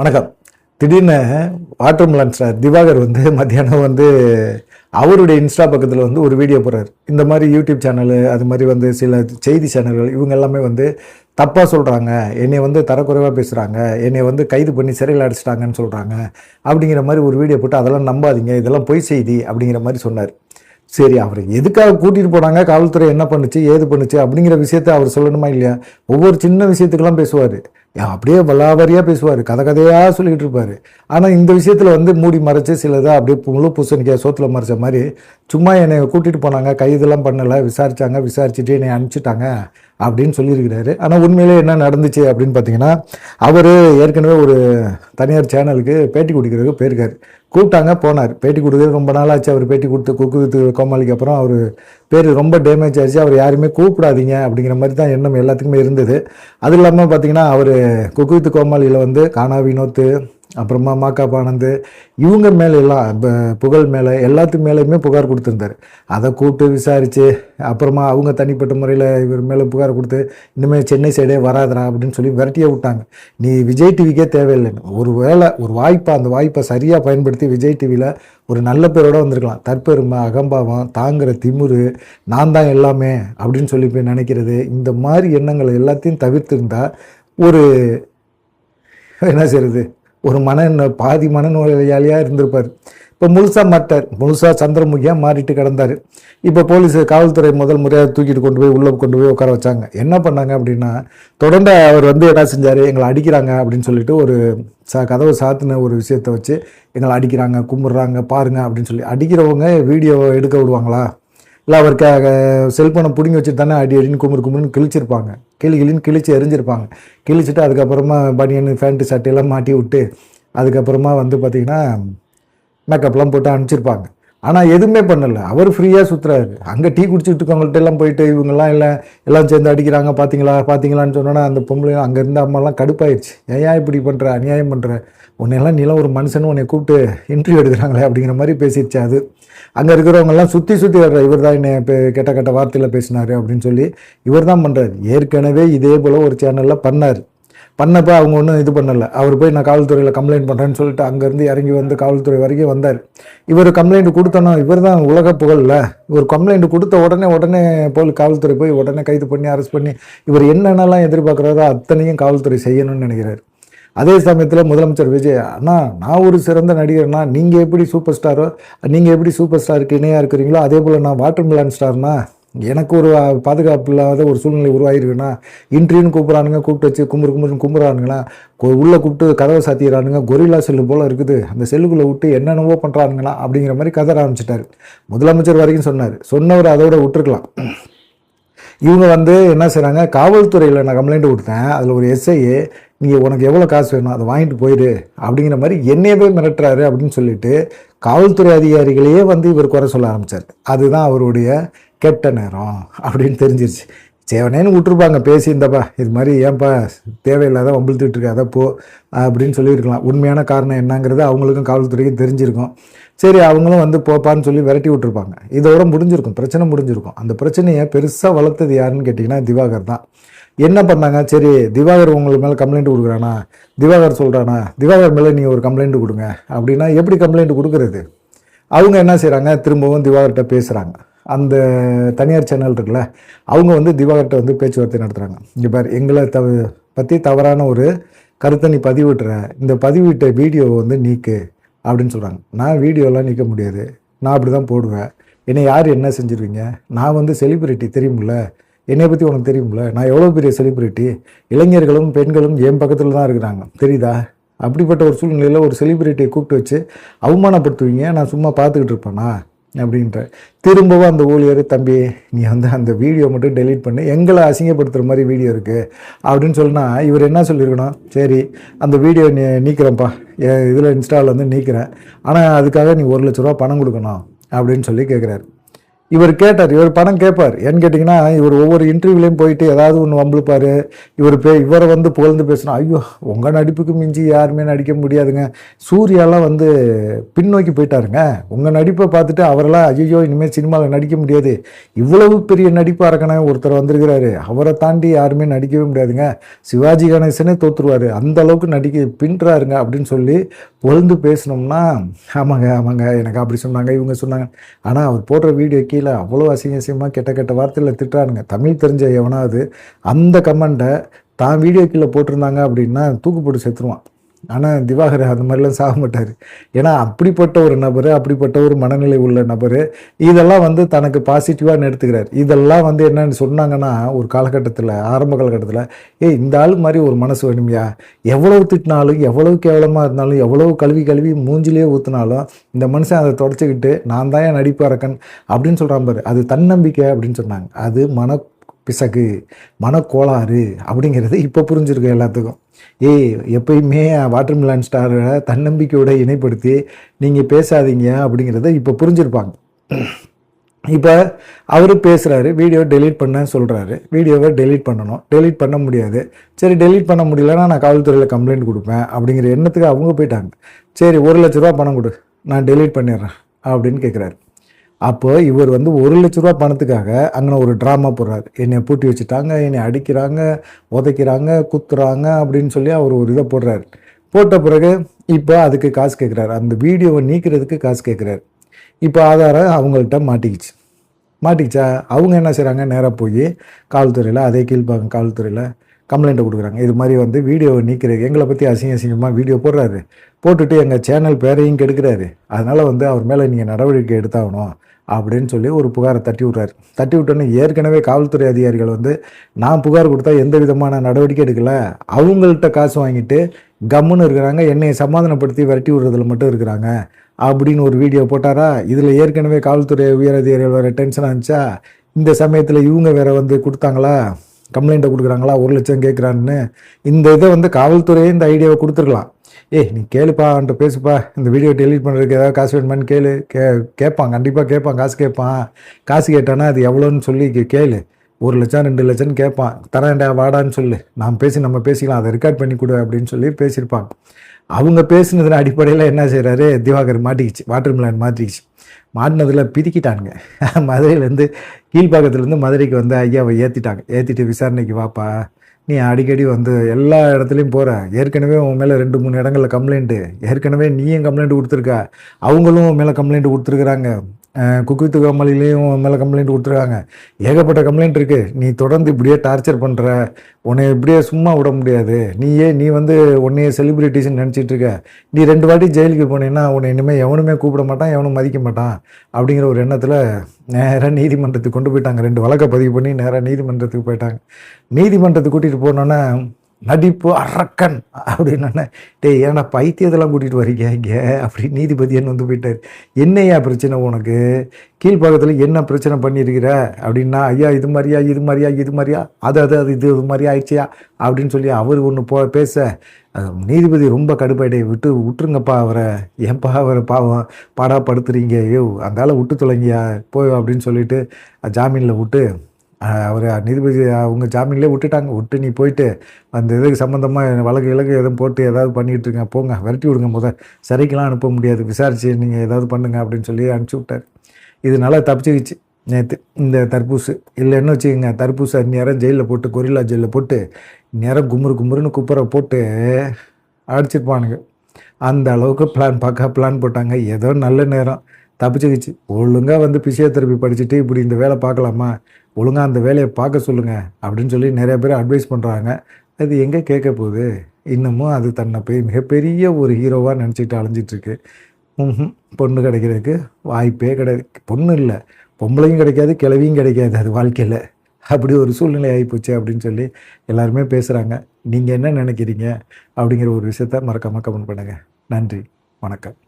வணக்கம். திடீர்னு watermelon star Diwakar மத்தியானம் அவருடைய இன்ஸ்டா பக்கத்தில் ஒரு வீடியோ போடுறாரு. இந்த மாதிரி யூடியூப் சேனலு அது மாதிரி சில செய்தி சேனல்கள் இவங்க எல்லாமே தப்பாக சொல்கிறாங்க, என்னை தரக்குறைவாக பேசுகிறாங்க, என்னை கைது பண்ணி சிறையில் அடிச்சிட்டாங்கன்னு சொல்கிறாங்க அப்படிங்கிற மாதிரி ஒரு வீடியோ போட்டு அதெல்லாம் நம்பாதீங்க, இதெல்லாம் பொய் செய்தி அப்படிங்கிற மாதிரி சொன்னார். சரி, அவர் எதுக்காக கூட்டிகிட்டு போனாங்க, காவல்துறை என்ன பண்ணுச்சு ஏது பண்ணுச்சு அப்படிங்கிற விஷயத்த அவர் சொல்லணுமா இல்லையா? ஒவ்வொரு சின்ன விஷயத்துக்கெல்லாம் பேசுவார், அப்படியே வல்லாவரியாக பேசுவார், கதையாக சொல்லிக்கிட்டு இருப்பார். ஆனால் இந்த விஷயத்தில் மூடி மறைச்சு சிலதாக அப்படியே முழு பூசணிக்காய் சோத்தில் மறைச்ச மாதிரி சும்மா என்னை கூட்டிகிட்டு போனாங்க, கைதெல்லாம் பண்ணலை, விசாரிச்சுட்டு என்னை அனுப்பிச்சிட்டாங்க அப்படின்னு சொல்லியிருக்கிறாரு. ஆனால் உண்மையிலே என்ன நடந்துச்சு அப்படின்னு பார்த்தீங்கன்னா, அவர் ஏற்கனவே ஒரு தனியார் சேனலுக்கு பேட்டி கொடுக்கறதுக்கு போயிருக்காரு. கூப்பிட்டாங்க, போனார். பேட்டி கொடுக்குறது ரொம்ப நாளாச்சு. அவர் பேட்டி கொடுத்து குக்கு வித்து கோமாளிக்கு அப்புறம் அவர் பேர் ரொம்ப டேமேஜ் ஆகிடுச்சு. அவர் யாருமே கூப்பிடாதீங்க அப்படிங்கிற மாதிரி தான் எண்ணம் எல்லாத்துக்குமே இருந்தது. அது இல்லாமல் பார்த்தீங்கன்னா, அவர் குக்கு வித்து கோமாளியில் கானா வினோத், அப்புறமா மாக்காப் ஆனந்த் இவங்க மேலே எல்லாம் புகழ் மேலே எல்லாத்துக்கு மேலேயுமே புகார் கொடுத்துருந்தார். அதை கூப்பிட்டு விசாரித்து அப்புறமா அவங்க தனிப்பட்ட முறையில் இவர் மேலே புகார் கொடுத்து இனிமேல் சென்னை சைடே வராதரா அப்படின்னு சொல்லி விரட்டியே விட்டாங்க. நீ விஜய் டிவிக்கே தேவையில்லைன்னு ஒரு வாய்ப்பை அந்த வாய்ப்பை சரியாக பயன்படுத்தி விஜய் டிவியில் ஒரு நல்ல பேரோடு வந்திருக்கலாம். தற்பெருமை, அகம்பாவம், தாங்குகிற திமுரு, நான் தான் எல்லாமே அப்படின்னு சொல்லி போய் நினைக்கிறது, இந்த மாதிரி எண்ணங்களை எல்லாத்தையும் தவிர்த்திருந்தா என்ன செய்யுது, ஒரு பாதி மனநோயாளியாக இருந்திருப்பார். இப்போ முழுசாக சந்திரமுகியாக மாறிட்டு கிடந்தார். இப்போ போலீஸ் காவல்துறை முதல் முறையாக தூக்கிட்டு உள்ளே கொண்டு போய் உட்கார வச்சாங்க. என்ன பண்ணாங்க அப்படின்னா, தொடர்ந்து அவர் என்ன செஞ்சார், எங்களை அடிக்கிறாங்க அப்படின்னு சொல்லிட்டு ஒரு கதவை சாத்தின ஒரு விஷயத்தை வச்சு எங்களை அடிக்கிறாங்க, கும்பிட்றாங்க பாருங்க அப்படின்னு சொல்லி அடிக்கிறவங்க வீடியோ எடுக்க விடுவாங்களா? இல்லை அவருக்காக செல்ஃபோனை பிடிங்கி வச்சுட்டு தானே அடின்னு கும்பிடுன்னு கிழிச்சிருப்பாங்க, கிளின்னு கிழிச்சு எரிஞ்சிருப்பாங்க. கிழிச்சிட்டு அதுக்கப்புறமா பனியன் ஃபேண்ட்டு சட்டையெல்லாம் மாட்டி விட்டு அதுக்கப்புறமா பார்த்திங்கன்னா மேக்கப்லாம் போட்டு அனுப்பிச்சிருப்பாங்க. ஆனால் எதுவுமே பண்ணலை, அவர் ஃப்ரீயாக சுற்றுறாரு. அங்கே டீ குடிச்சிட்டு இருக்கவங்கள்ட்ட எல்லாம் போயிட்டு இவங்கெல்லாம் எல்லாம் சேர்ந்து அடிக்கிறாங்க பார்த்தீங்களான்னு சொன்னோன்னா அந்த பொம்பளை அங்கே இருந்த அம்மாலாம் கடுப்பாயிடுச்சு. ஏன் இப்படி பண்ணுற, அநியாயம் பண்ணுற, உன்னையெல்லாம் நீலாம் ஒரு மனுஷனும் உன்னை கூப்பிட்டு இன்டர்வியூ எடுக்கிறாங்களே அப்படிங்கிற மாதிரி பேசிடுச்சு. அது அங்கே இருக்கிறவங்கெல்லாம் சுற்றி வர்ற இவர் தான் என்னை கெட்ட வார்த்தையில் பேசினார் அப்படின்னு சொல்லி இவர் தான் பண்ணுறாரு. ஏற்கனவே இதே போல் ஒரு சேனலில் பண்ணப்போ அவங்க ஒன்றும் இது பண்ணலை. அவர் போய் நான் காவல்துறையில் கம்ப்ளைண்ட் பண்ணுறேன்னு சொல்லிட்டு அங்கேருந்து இறங்கி காவல்துறை வரைக்கும் வந்தார். இவர் கம்ப்ளைண்ட் கொடுத்தோன்னா இவர் தான் உலக புகழில், இவர் கம்ப்ளைண்ட் கொடுத்த உடனே காவல்துறை போய் உடனே கைது பண்ணி அரெஸ்ட் பண்ணி இவர் என்னென்னலாம் எதிர்பார்க்குறாரோ அத்தனையும் காவல்துறை செய்யணும்னு நினைக்கிறார். அதே சமயத்தில் முதலமைச்சர் விஜய், அண்ணா நான் ஒரு சிறந்த நடிகர்னா, நீங்கள் எப்படி சூப்பர் ஸ்டாரோ, நீங்கள் எப்படி சூப்பர் ஸ்டாருக்கு இணையாக இருக்கிறீங்களோ அதே போல் நான் வாட்டர்மெலன் ஸ்டார்னா, எனக்கு ஒரு பாதுகாப்பு இல்லாத ஒரு சூழ்நிலை உருவாகிருக்குன்னா, இன்ட்ரின்னு கூப்பிட்றானுங்க, கூப்பிட்டு வச்சு கும்புறானுங்களா, உள்ளே கூப்பிட்டு கதவை சாத்திடுறானுங்க, கொரில்லா செல்லு போல் இருக்குது, அந்த செல்லுக்குள்ளே விட்டு என்னென்னவோ பண்ணுறானுங்களா அப்படிங்கிற மாதிரி கதை ஆரம்பிச்சிட்டாரு. முதலமைச்சர் வரைக்கும் சொன்னவர் அதோட விட்டுருக்கலாம். இவங்க என்ன செய்கிறாங்க, காவல்துறையில் நான் கம்ப்ளைண்ட் கொடுத்தேன், அதில் ஒரு எஸ்ஐஏ நீங்கள் உனக்கு எவ்வளோ காசு வேணும் அதை வாங்கிட்டு போயிடு அப்படிங்கிற மாதிரி என்னையே போய் மிரட்டுறாரு அப்படின்னு சொல்லிட்டு காவல்துறை அதிகாரிகளையே இவர் குறை சொல்ல ஆரம்பித்தார். அதுதான் அவருடைய கெட்ட நேரம் அப்படின்னு தெரிஞ்சிருச்சு. சேவனேன்னு விட்டுருப்பாங்க, பேசி இந்தப்பா இது மாதிரி ஏன்பா தேவையில்லாத வம்பிழுத்துட்டு இருக்காத போ அப்படின்னு சொல்லியிருக்கலாம். உண்மையான காரணம் என்னங்கிறது அவங்களுக்கும் காவல்துறைக்கும் தெரிஞ்சிருக்கும். சரி, அவங்களும் போப்பான்னு சொல்லி விரட்டி விட்டுருப்பாங்க. இதோட முடிஞ்சிருக்கும், பிரச்சனை முடிஞ்சிருக்கும். அந்த பிரச்சனையை பெருசாக வளர்த்தது யாருன்னு கேட்டிங்கன்னா திவாகர் தான். என்ன பண்ணாங்க, சரி திவாகர் உங்களுக்கு மேலே கம்ப்ளைண்ட் கொடுக்குறானா, திவாகர் சொல்கிறானா, திவாகர் மேலே நீங்கள் ஒரு கம்ப்ளைண்ட் கொடுங்க அப்படின்னா எப்படி கம்ப்ளைண்ட் கொடுக்குறது? அவங்க என்ன செய்கிறாங்க, திரும்பவும் திவாகர்கிட்ட பேசுகிறாங்க. அந்த தனியார் சேனல் இருக்குல்ல, அவங்க திவாகர்கிட்ட பேச்சுவார்த்தை நடத்துகிறாங்க. இங்கே பாரு, எங்களை பற்றி தவறான ஒரு கருத்தை நீ பதிவிட்டுற, இந்த பதிவிட்ட வீடியோ நீக்கு அப்படின்னு சொல்கிறாங்க. நான் வீடியோலாம் நீக்க முடியாது, நான் அப்படி தான் போடுவேன், என்னை யார் என்ன செஞ்சுருவீங்க, நான் செலிபிரிட்டி தெரியுமில்ல, என்னை பற்றி உனக்கு தெரியுமில்ல, நான் எவ்வளோ பெரிய செலிபிரிட்டி, இளைஞர்களும் பெண்களும் என் பக்கத்தில் தான் இருக்கிறாங்க தெரியுதா, அப்படிப்பட்ட ஒரு சூழ்நிலையில் ஒரு செலிபிரிட்டியை கூப்பிட்டு வச்சு அவமானப்படுத்துவீங்க, நான் சும்மா பார்த்துக்கிட்டு இருப்பேனா அப்படின்ற. திரும்பவும் அந்த ஊழியர், தம்பி நீ அந்த வீடியோ மட்டும் டெலீட் பண்ணி, எங்களை அசிங்கப்படுத்துகிற மாதிரி வீடியோ இருக்குது அப்படின்னு சொன்னால் இவர் என்ன சொல்லியிருக்கணும், சரி அந்த வீடியோ நீக்கிறேன்ப்பா, இதில் இன்ஸ்டாவில் நீக்கிறேன், ஆனால் அதுக்காக நீ 1 லட்ச ரூபா பணம் கொடுக்கணும் அப்படின்னு சொல்லி கேட்குறாரு. இவர் கேட்டார், இவர் பணம் கேட்பார். ஏன்னு கேட்டிங்கன்னா, இவர் ஒவ்வொரு இன்டர்வியூலையும் போயிட்டு ஏதாவது ஒன்று வம்பிழுப்பார். இவரை வந்து புகழ்ந்து பேசணும். ஐயோ, உங்கள் நடிப்புக்கு மிஞ்சி யாருமே நடிக்க முடியாதுங்க. சூர்யாலாம் வந்து பின்னோக்கி போயிட்டாருங்க. உங்கள் நடிப்பை பார்த்துட்டு அவரெல்லாம் ஐயோ இனிமேல் சினிமாவில் நடிக்க முடியாது, இவ்வளவு பெரிய நடிப்பு அரக்கன ஒருத்தர் வந்திருக்கிறாரு, அவரை தாண்டி யாருமே நடிக்கவே முடியாதுங்க, சிவாஜி கணேசனே தோற்றுருவார், அந்த அளவுக்கு பின்றாருங்க அப்படின்னு சொல்லி புகழ்ந்து பேசணும்னா, ஆமாங்க ஆமாங்க எனக்கு அப்படி சொன்னாங்க இவங்க சொன்னாங்க. ஆனால் அவர் போடுற வீடியோ கீழே அவ்வளோ அசிங்கமாக கெட்ட வார்த்தையில் திட்டுறானுங்க. தமிழ் தெரிஞ்ச எவனாவது அந்த கமெண்ட்டை தான் வீடியோ கீழே போட்டிருந்தாங்க அப்படின்னா தூக்கு போட்டு செத்துருவான். ஆனால் திவாகர் அந்த மாதிரிலாம் சாக மாட்டார். ஏன்னா அப்படிப்பட்ட ஒரு நபர், அப்படிப்பட்ட ஒரு மனநிலை உள்ள நபர் இதெல்லாம் வந்து தனக்கு பாசிட்டிவாக எடுத்துக்கிறார். இதெல்லாம் வந்து என்னன்னு சொன்னாங்கன்னா ஒரு காலகட்டத்தில், ஆரம்ப காலகட்டத்தில், இந்த ஆள் மாதிரி ஒரு மனசு வேணுமையா, எவ்வளவு திட்டினாலும் எவ்வளவு கேவலமாக இருந்தாலும் எவ்வளவு கழுவி மூஞ்சிலே ஊற்றினாலும் இந்த மனுஷன் அதை தொடச்சிக்கிட்டு நான் தான் என் நடிப்பு அரக்கன் அப்படின்னு சொல்கிறான் பாரு, அது தன்னம்பிக்கை அப்படின்னு சொன்னாங்க. அது பிசகு, மனக்கோளாறு அப்படிங்கிறது இப்போ புரிஞ்சிருக்கு எல்லாத்துக்கும். எப்பயுமே வாட்டர் மிலான் ஸ்டாரை தன்னம்பிக்கையோட இணைப்படுத்தி நீங்கள் பேசாதீங்க அப்படிங்கிறத இப்போ புரிஞ்சிருப்பாங்க. இப்போ அவர் பேசுகிறாரு, வீடியோ டெலீட் பண்ண சொல்கிறாரு, வீடியோவை டெலீட் பண்ணணும், டெலீட் பண்ண முடியாது. சரி டெலீட் பண்ண முடியலன்னா நான் காவல்துறையில் கம்ப்ளைண்ட் கொடுப்பேன் அப்படிங்கிற எண்ணத்துக்கு அவங்க போயிட்டாங்க. சரி 1 லட்ச ரூபா பணம் கொடு, நான் டெலீட் பண்ணிடுறேன் அப்படின்னு கேட்குறாரு. அப்போ இவர் வந்து 1 லட்ச ரூபா பணத்துக்காக அங்கே ஒரு ட்ராமா போடுறாரு. என்னை பூட்டி வச்சுட்டாங்க, என்னை அடிக்கிறாங்க, உதைக்கிறாங்க, குத்துறாங்க அப்படின்னு சொல்லி அவர் ஒரு இதை போடுறாரு. போட்ட பிறகு இப்போ அதுக்கு காசு கேட்குறாரு, அந்த வீடியோவை நீக்கிறதுக்கு காசு கேட்குறாரு. இப்போ ஆதாரம் அவங்கள்ட்ட மாட்டிக்கிச்சா அவங்க என்ன செய்கிறாங்க, நேராக போய் காவல்துறையில், அதே கீழ்ப்பாக்கம் காவல்துறையில் கம்ப்ளைண்ட்டை கொடுக்குறாங்க. இது மாதிரி வந்து வீடியோவை நீக்கிறது, எங்களை பற்றி அசிங்கமாக வீடியோ போடுறாரு, போட்டுட்டு எங்கள் சேனல் பேரையும் கெடுக்கிறாரு, அதனால் வந்து அவர் மேலே நீங்கள் நடவடிக்கை எடுத்தாகணும் அப்படின்னு சொல்லி ஒரு புகாரை தட்டி விட்றாரு. தட்டி விட்டோன்னு ஏற்கனவே காவல்துறை அதிகாரிகள் வந்து நான் புகார் கொடுத்தா எந்த விதமான நடவடிக்கை எடுக்கலை, அவங்கள்ட்ட காசு வாங்கிட்டு கம்முன்னு இருக்கிறாங்க, என்னை சமாதானப்படுத்தி விரட்டி விடுறதுல மட்டும் இருக்கிறாங்க அப்படின்னு ஒரு வீடியோ போட்டாரா. இதில் ஏற்கனவே காவல்துறை உயர் அதிகாரிகள் வேறு டென்ஷனாக இருந்துச்சா, இந்த சமயத்தில் இவங்க வேறு வந்து கொடுத்தாங்களா, கம்ப்ளைண்ட்டை கொடுக்குறாங்களா, 1 லட்சம் கேட்குறான்னு. இந்த இதை வந்து காவல்துறையே இந்த ஐடியாவை கொடுத்துருக்கலாம். நீ கேளுப்பா, அவன்கிட்ட பேசுப்பா, இந்த வீடியோ டெலீட் பண்ணுறதுக்கு ஏதாவது காசு வேணுமான்னு கேட்பான், கண்டிப்பாக கேட்பான், காசு கேட்பான். காசு கேட்டானா அது எவ்வளோன்னு சொல்லி கேளு, 1 லட்சம் 2 லட்சம்னு கேட்பான், தரேன்டா வாடான்னு சொல்லு, நம்ம பேசிக்கலாம், அதை ரெக்கார்ட் பண்ணி கொடு அப்படின்னு சொல்லி பேசியிருப்பாங்க. அவங்க பேசுனதின் அடிப்படையில் என்ன செய்கிறாரு, திவாகர் மாட்டிக்கிச்சு, வாட்டர் மிலான் மாட்டினதில் பிரிக்கிட்டானுங்க. மதுரையிலேருந்து கீழ்ப்பாக்கத்துலேருந்து மதுரைக்கு வந்து ஐயாவை ஏற்றிட்டு விசாரணைக்கு வாப்பா, நீ அடிக்கடி வந்து எல்லா இடத்துலையும் போகிற, ஏற்கனவே உன் மேலே 2-3 இடங்களில் கம்ப்ளைண்ட்டு, ஏற்கனவே நீயும் கம்ப்ளைண்ட் கொடுத்துருக்க, அவங்களும் உன் மேலே கம்ப்ளைண்ட் கொடுத்துருக்குறாங்க, குக்குவித்து கோமாளிலையும் உன் மேலே கம்ப்ளைண்ட் கொடுத்துருக்காங்க, ஏகப்பட்ட கம்ப்ளைண்ட் இருக்குது, நீ தொடர்ந்து இப்படியே டார்ச்சர் பண்ணுற, உன்னை இப்படியே சும்மா விட முடியாது, நீ வந்து உன்னையே செலிப்ரிட்டிஸ்ன்னு நினச்சிட்டு இருக்க, நீ 2 வாட்டி ஜெயிலுக்கு போனீங்கன்னா உன்னை இனிமேல் எவனுமே கூப்பிட மாட்டான், எவனும் மதிக்க மாட்டான் அப்படிங்கிற ஒரு எண்ணத்தில் நேராக நீதிமன்றத்துக்கு கொண்டு போயிட்டாங்க. 2 வழக்கை பதிவு பண்ணி நேராக நீதிமன்றத்துக்கு போயிட்டாங்க. நீதிமன்றத்துக்கு கூட்டிகிட்டு போனோன்னே நடிப்பு அரக்கன் அப்படின்னா, ஏன்னா பைத்தியத்தெல்லாம் கூட்டிகிட்டு வரீங்க இங்கே அப்படின்னு நீதிபதி என்ன வந்து போயிட்டார். என்னையா பிரச்சனை உனக்கு, கீழ்ப்பாக்கத்தில் என்ன பிரச்சனை பண்ணியிருக்கிற அப்படின்னா, ஐயா இது மாதிரியா அது இது மாதிரி ஆயிடுச்சியா அப்படின்னு சொல்லி அவர் ஒன்று பேச, நீதிபதி ரொம்ப கடுப்பாயிட்டே, விட்டுருங்கப்பா அவரை, ஏன்பா அவரை பாவம் பாடாப்படுத்துறீங்க, அந்த ஆளை விட்டு தொலைங்கயா போய் அப்படின்னு சொல்லிட்டு ஜாமீனில் விட்டு அவர் நீதிபதி அவங்க ஜாமீன்லேயே விட்டு நீ போயிட்டு அந்த இதுக்கு சம்மந்தமாக வழக்கு எதுவும் போட்டு ஏதாவது பண்ணிகிட்டு இருங்க, போங்க விரட்டி விடுங்க, சரிக்கெலாம் அனுப்ப முடியாது, விசாரிச்சு நீங்கள் ஏதாவது பண்ணுங்க அப்படின்னு சொல்லி அனுப்பிச்சி விட்டார். இதனால தப்பிச்சுக்கிச்சு நேற்று இந்த தர்பூசு. இல்லைன்னு வச்சுக்கோங்க, தர்பூசு நேரம் ஜெயிலில் போட்டு, கொரில்லா ஜெயிலில் போட்டு நேரம் கும்முருன்னு குப்புற போட்டு அடிச்சிருப்பானுங்க. அந்த அளவுக்கு பிளான் போட்டாங்க. ஏதோ நல்ல நேரம் தப்பிச்சுக்கிச்சு. ஒழுங்காக வந்து பிசியோதெரப்பி படிச்சுட்டு இப்படி இந்த வேலை பார்க்கலாமா, ஒழுங்காக அந்த வேலையை பார்க்க சொல்லுங்கள் அப்படின்னு சொல்லி நிறைய பேர் அட்வைஸ் பண்ணுறாங்க. அது எங்கே கேட்க போகுது, இன்னமும் அது தன்னை மிகப்பெரிய ஒரு ஹீரோவாக நினச்சிக்கிட்டு அலைஞ்சிட்ருக்கு. பொண்ணு கிடைக்கிறதுக்கு வாய்ப்பே கிடையாது. பொண்ணு இல்லை, பொம்பளையும் கிடைக்காது, கிழவியும் கிடைக்காது அது வாழ்க்கையில். அப்படி ஒரு சூழ்நிலை ஆகிப்போச்சு அப்படின்னு சொல்லி எல்லாருமே பேசுகிறாங்க. நீங்கள் என்ன நினைக்கிறீங்க அப்படிங்கிற ஒரு விஷயத்த மறக்காமல் கமெண்ட் பண்ணுங்கள். நன்றி, வணக்கம்.